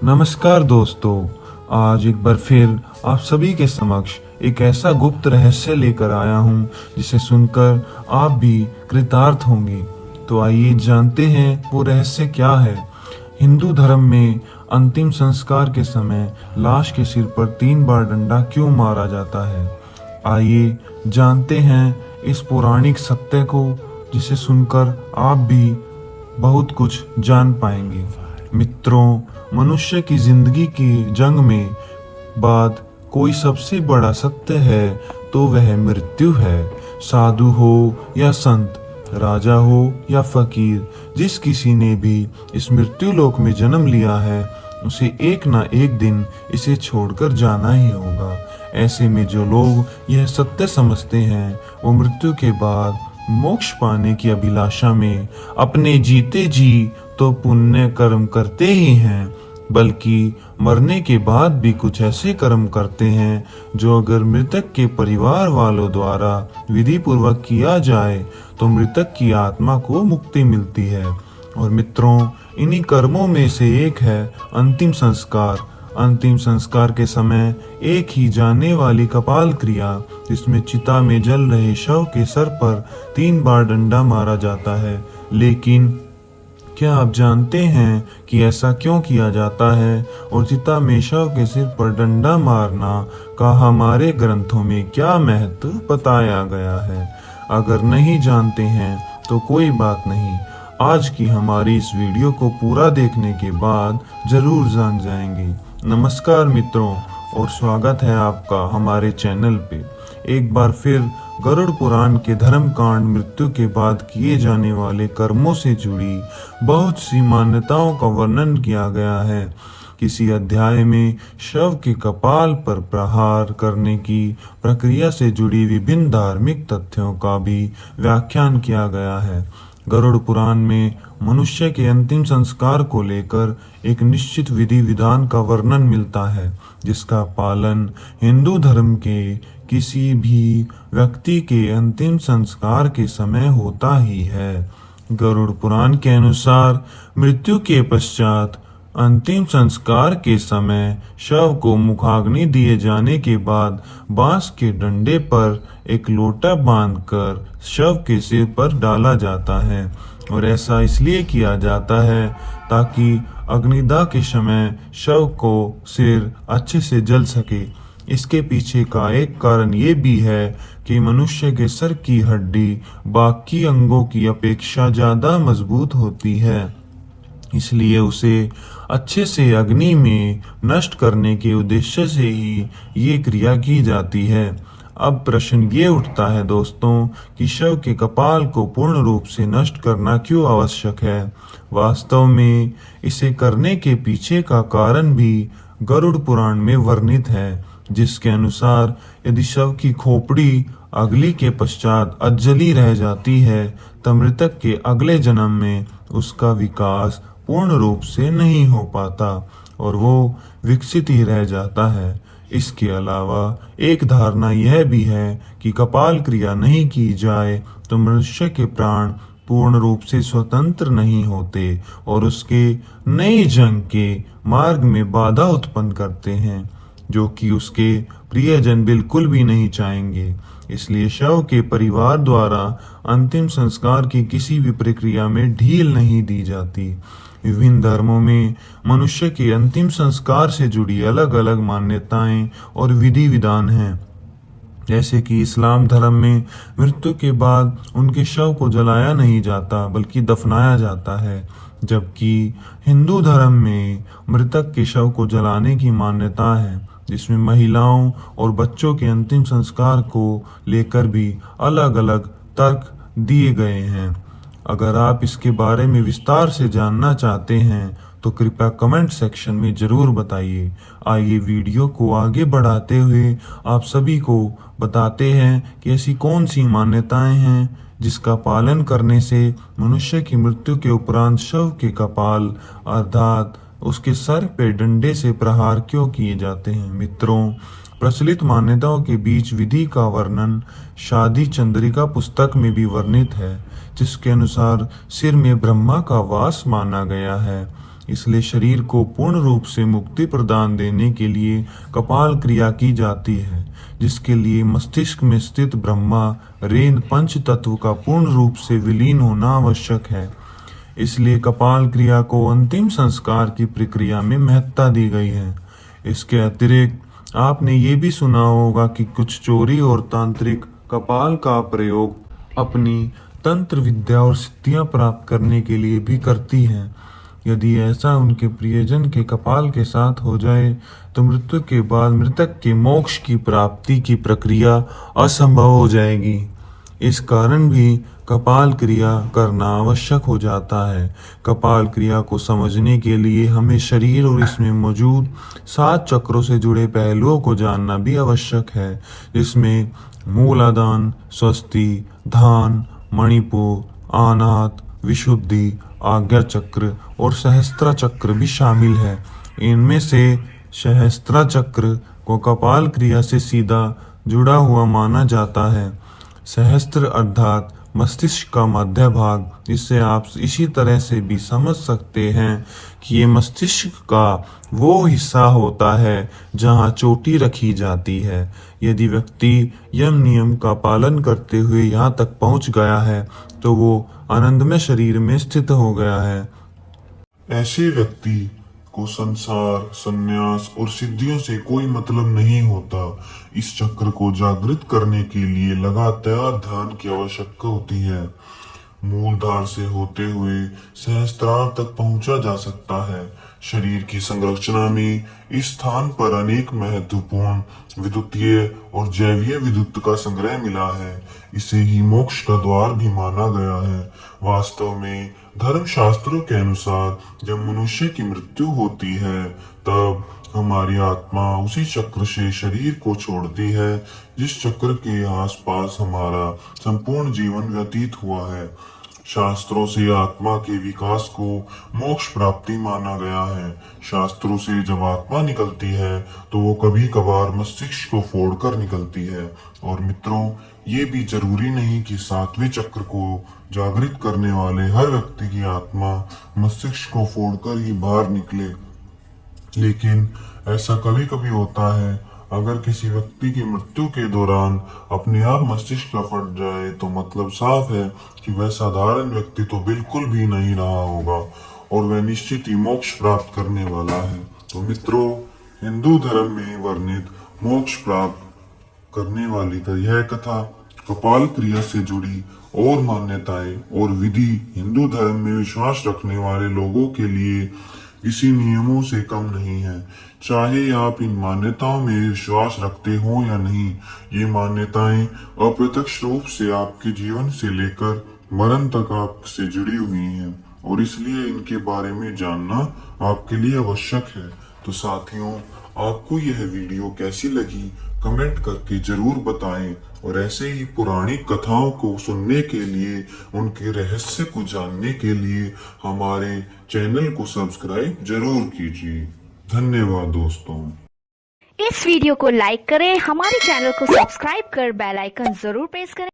नमस्कार दोस्तों। आज एक बार फिर आप सभी के समक्ष एक ऐसा गुप्त रहस्य लेकर आया हूँ जिसे सुनकर आप भी कृतार्थ होंगे। तो आइए जानते हैं वो रहस्य क्या है। हिंदू धर्म में अंतिम संस्कार के समय लाश के सिर पर 3 बार डंडा क्यों मारा जाता है। आइए जानते हैं इस पौराणिक सत्य को, जिसे सुनकर आप भी बहुत कुछ जान पाएंगे। मित्रों, मनुष्य की जिंदगी की जंग में बाद कोई सबसे बड़ा सत्य है तो वह मृत्यु है। साधु हो या संत, राजा हो या फकीर, जिस किसी ने भी इस मृत्यु लोक में जन्म लिया है उसे एक ना एक दिन इसे छोड़कर जाना ही होगा। ऐसे में जो लोग यह सत्य समझते हैं वो मृत्यु के बाद मोक्ष पाने की अभिलाषा में अपने जीते जी तो पुण्य कर्म करते ही हैं, बल्कि मरने के बाद भी कुछ ऐसे कर्म करते हैं जो अगर मृतक के परिवार वालों द्वारा विधि पूर्वक किया जाए तो मृतक की आत्मा को मुक्ति मिलती है। और मित्रों, इन्हीं कर्मों में से एक है अंतिम संस्कार। अंतिम संस्कार के समय एक ही जाने वाली कपाल क्रिया, जिसमें चिता में जल रहे शव के सर पर 3 बार डंडा मारा जाता है। लेकिन क्या आप जानते हैं कि ऐसा क्यों किया जाता है और चिता में शव के सिर पर डंडा मारना का हमारे ग्रंथों में क्या महत्व बताया गया है? अगर नहीं जानते हैं तो कोई बात नहीं, आज की हमारी इस वीडियो को पूरा देखने के बाद जरूर जान जाएंगे। नमस्कार मित्रों, और स्वागत है आपका हमारे चैनल पे। एक बार फिर गरुड़ पुराण के धर्म कांड मृत्यु के बाद किए जाने वाले कर्मों से जुड़ी बहुत सी मान्यताओं का वर्णन किया गया है। किसी अध्याय में शव के कपाल पर प्रहार करने की प्रक्रिया से जुड़ी विभिन्न धार्मिक तथ्यों का भी व्याख्यान किया गया है। गरुड़ पुराण में मनुष्य के अंतिम संस्कार को लेकर एक निश्चित विधि विधान का वर्णन मिलता है, जिसका पालन हिंदू धर्म के किसी भी व्यक्ति के अंतिम संस्कार के समय होता ही है। गरुड़ पुराण के अनुसार मृत्यु के पश्चात अंतिम संस्कार के समय शव को मुखाग्नि दिए जाने के बाद बांस के डंडे पर एक लोटा बांधकर शव के सिर पर डाला जाता है। और ऐसा इसलिए किया जाता है ताकि अग्निदाह के समय शव को सिर अच्छे से जल सके। इसके पीछे का एक कारण ये भी है कि मनुष्य के सर की हड्डी बाकी अंगों की अपेक्षा ज्यादा मजबूत होती है, इसलिए उसे अच्छे से अग्नि में नष्ट करने के उद्देश्य से ही ये क्रिया की जाती है। अब प्रश्न ये उठता है दोस्तों कि शव के कपाल को पूर्ण रूप से नष्ट करना क्यों आवश्यक है। वास्तव में इसे करने के पीछे का कारण भी गरुड़ पुराण में वर्णित है, जिसके अनुसार यदि शव की खोपड़ी अगली के पश्चात अजली रह जाती है तब मृतक के अगले जन्म में उसका विकास पूर्ण रूप से नहीं हो पाता और वो विकसित ही रह जाता है। इसके अलावा एक धारणा यह भी है कि कपाल क्रिया नहीं की जाए तो मनुष्य के प्राण पूर्ण रूप से स्वतंत्र नहीं होते और उसके नई जंग के मार्ग में बाधा उत्पन्न करते हैं, जो कि उसके प्रियजन बिल्कुल भी नहीं चाहेंगे। इसलिए शव के परिवार द्वारा अंतिम संस्कार की किसी भी प्रक्रिया में ढील नहीं दी जाती। विभिन्न धर्मों में मनुष्य के अंतिम संस्कार से जुड़ी अलग अलग मान्यताएं और विधि विधान हैं। जैसे कि इस्लाम धर्म में मृत्यु के बाद उनके शव को जलाया नहीं जाता बल्कि दफनाया जाता है, जबकि हिंदू धर्म में मृतक के शव को जलाने की मान्यता है, जिसमें महिलाओं और बच्चों के अंतिम संस्कार को लेकर भी अलग अलग तर्क दिए गए हैं। अगर आप इसके बारे में विस्तार से जानना चाहते हैं तो कृपया कमेंट सेक्शन में जरूर बताइए। आइए वीडियो को आगे बढ़ाते हुए आप सभी को बताते हैं कि ऐसी कौन सी मान्यताएं हैं जिसका पालन करने से मनुष्य की मृत्यु के उपरांत शव के कपाल अर्थात उसके सर पे डंडे से प्रहार क्यों किए जाते हैं। मित्रों, प्रचलित मान्यताओं के बीच विधि का वर्णन शादी चंद्रिका पुस्तक में भी वर्णित है, जिसके अनुसार सिर में ब्रह्मा का वास माना गया है। इसलिए शरीर को पूर्ण रूप से मुक्ति प्रदान देने के लिए कपाल क्रिया की जाती है, जिसके लिए मस्तिष्क में स्थित ब्रह्मा रेन पंच तत्व का पूर्ण रूप से विलीन होना आवश्यक है। इसलिए कपाल क्रिया को अंतिम संस्कार की प्रक्रिया में महत्ता दी गई है। इसके अतिरिक्त आपने ये भी सुना होगा कि कुछ चोरी और तांत्रिक कपाल का प्रयोग अपनी तंत्र विद्या और सिद्धियां प्राप्त करने के लिए भी करती हैं। यदि ऐसा उनके प्रियजन के कपाल के साथ हो जाए तो मृत्यु के बाद मृतक के मोक्ष की प्राप्ति की प्रक्रिया असंभव हो जाएगी। इस कारण भी कपाल क्रिया करना आवश्यक हो जाता है। कपाल क्रिया को समझने के लिए हमें शरीर और इसमें मौजूद 7 चक्रों से जुड़े पहलुओं को जानना भी आवश्यक है, जिसमें मूलाधान, स्वस्ति, धान, मणिपुर, आनात, विशुद्धि, आज्ञा चक्र और सहस्त्रा चक्र भी शामिल है। इनमें से सहस्त्रा चक्र को कपाल क्रिया से सीधा जुड़ा हुआ माना जाता है। सहस्त्र अर्थात मस्तिष्क का मध्य भाग, जिससे आप इसी तरह से भी समझ सकते हैं कि ये मस्तिष्क का वो हिस्सा होता है जहाँ चोटी रखी जाती है। यदि व्यक्ति यम नियम का पालन करते हुए यहाँ तक पहुँच गया है तो वो आनंदमय शरीर में स्थित हो गया है। ऐसे व्यक्ति को संसार, संन्यास और सिद्धियों से कोई मतलब नहीं होता। इस चक्र को जागृत करने के लिए लगातार ध्यान की आवश्यकता होती है। मूलधार से होते हुए सहस्त्रार तक पहुंचा जा सकता है। शरीर की संरचना में इस स्थान पर अनेक महत्वपूर्ण विद्युतीय और जैवीय विद्युत का संग्रह मिला है। इसे ही मोक्ष का द्वार भी माना गया है। वास्तव में धर्म शास्त्रों के अनुसार जब मनुष्य की मृत्यु होती है तब हमारी आत्मा उसी चक्र से शरीर को छोड़ती है जिस चक्र के आसपास हमारा संपूर्ण जीवन व्यतीत हुआ है। शास्त्रों से आत्मा के विकास को मोक्ष प्राप्ति माना गया है। शास्त्रों से जब आत्मा निकलती है तो वो कभी कभार मस्तिष्क को फोड़कर निकलती है। और मित्रों, ये भी जरूरी नहीं कि 7वें चक्र को जागृत करने वाले हर व्यक्ति की आत्मा मस्तिष्क को फोड़कर ही बाहर निकले, लेकिन ऐसा कभी कभी होता है। अगर किसी व्यक्ति की मृत्यु के दौरान अपने आप मस्तिष्क का फट जाए तो मतलब साफ है कि वह साधारण व्यक्ति तो बिल्कुल भी नहीं रहा होगा और वह निश्चित ही मोक्ष प्राप्त करने वाला है। तो मित्रों, हिंदू धर्म में वर्णित मोक्ष प्राप्त करने वाली यह कथा, कपाल क्रिया से जुड़ी और मान्यताएं और विधि हिंदू धर्म में विश्वास रखने वाले लोगों के लिए किसी नियमों से कम नहीं है। चाहे आप इन मान्यताओं में विश्वास रखते हो या नहीं, ये मान्यताएं अप्रत्यक्ष रूप से आपके जीवन से लेकर मरण तक आपसे जुड़ी हुई हैं और इसलिए इनके बारे में जानना आपके लिए आवश्यक है। तो साथियों, आपको यह वीडियो कैसी लगी कमेंट करके जरूर बताएं और ऐसे ही पुरानी कथाओं को सुनने के लिए, उनके रहस्य को जानने के लिए हमारे चैनल को सब्सक्राइब जरूर कीजिए। धन्यवाद दोस्तों। इस वीडियो को लाइक करें, हमारे चैनल को सब्सक्राइब कर बेल आइकन जरूर प्रेस करें।